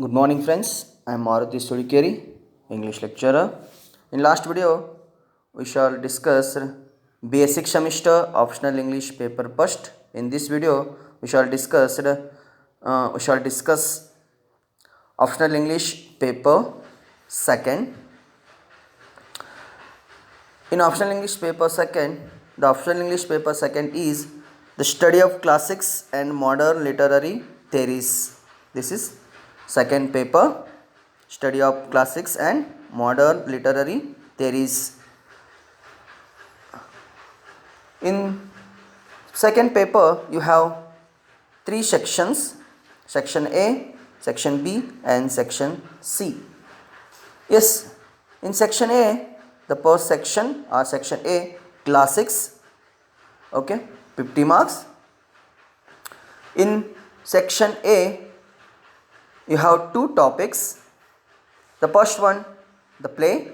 Good morning, friends. I am Maruti Sudikeri, English lecturer. In last video, we shall discuss basic semester optional English paper first. In this video, we shall discuss optional English paper second. In optional English paper second, the optional English paper second is the study of classics and modern literary theories. This is second paper, study of classics and modern literary theories. In second paper, you have three sections: section A, section B, and section C. Yes, in section A, the first section or section A, classics, okay, 50 marks. In section A, you have two topics. The first one, the play,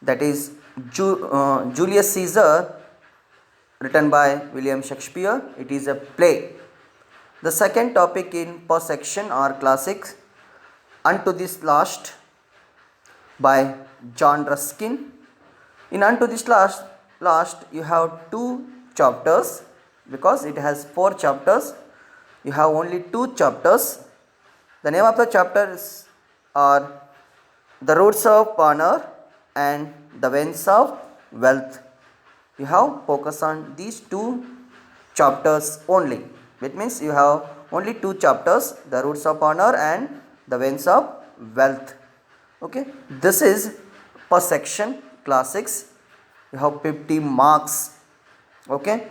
that is Julius Caesar, written by William Shakespeare. It is a play. The second topic in first section are classics, Unto This Last by John Ruskin. In Unto This Last you have two chapters, because it has four chapters. You have only two chapters. The name of the chapters are The Roots of Honor and The Veins of Wealth. You have focus on these two chapters only. It means you have only two chapters, The Roots of Honor and The Veins of Wealth. Okay, this is per section classics. You have 50 marks. Okay,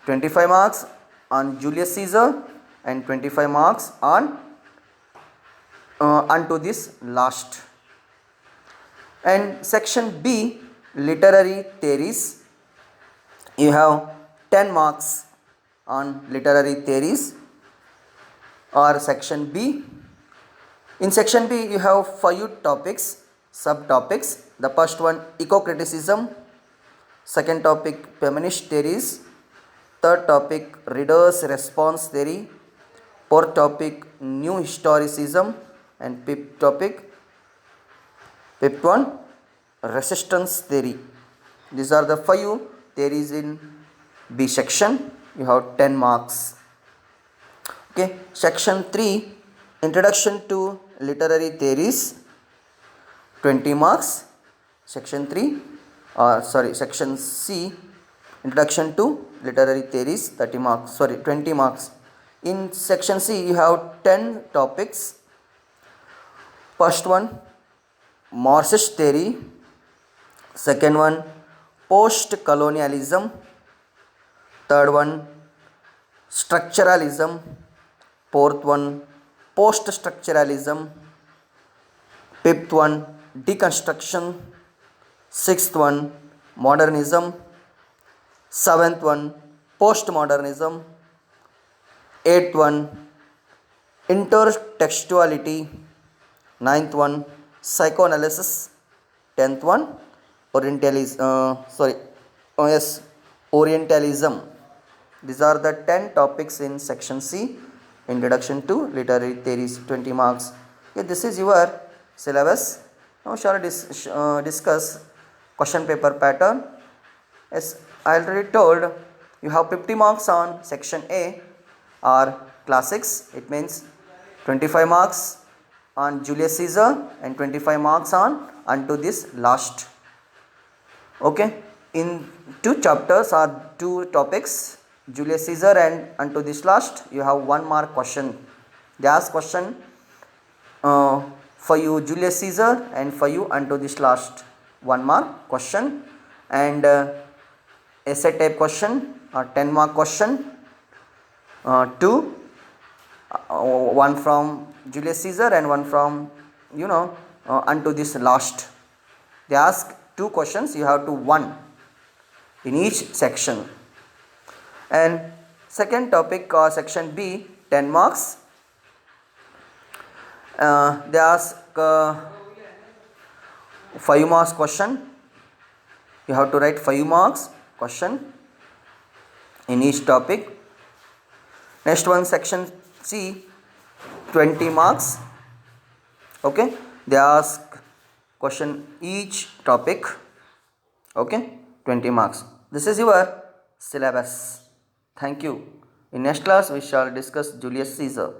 25 marks on Julius Caesar and 25 marks on Unto This Last. And section B, literary theories, you have 10 marks on literary theories or section B. In section B, you have 5 topics, subtopics. The first one, eco-criticism. Second topic, feminist theories. Third topic, reader's response theory. Fourth topic, new historicism. And fifth one, resistance theory. These are the 5 theories in B section. You have 10 marks. Okay, section 3, introduction to literary theories, 20 marks. Section C, introduction to literary theories, 20 marks. In section C, you have 10 topics. First one, Marxist theory. Second one, post-colonialism. Third one, structuralism. Fourth one, post-structuralism. Fifth one, deconstruction. Sixth one, modernism. Seventh one, postmodernism. Eighth one, intertextuality. Ninth one, psychoanalysis. 10th one, Orientalism. These are the 10 topics in section C, introduction to literary theories, 20 marks. Okay, this is your syllabus. Now shall discuss question paper pattern. Yes, I already told you have 50 marks on section A or classics. It means 25 marks on Julius Caesar and 25 marks on Unto This Last. Okay, in two chapters or two topics, Julius Caesar and Unto This Last, you have 1 mark question. They ask question for you Julius Caesar and for you Unto This Last, 1 mark question. And essay type question or 10 mark question, two, one from Julius Caesar and one from Unto This Last. They ask 2 questions, you have to 1 in each section. And second topic or section B, 10 marks. They ask 5 marks question. You have to write 5 marks question in each topic. Next one, section C, 20 marks. Okay, they ask question each topic. Okay, 20 marks. This is your syllabus. Thank you. In next class we shall discuss Julius Caesar.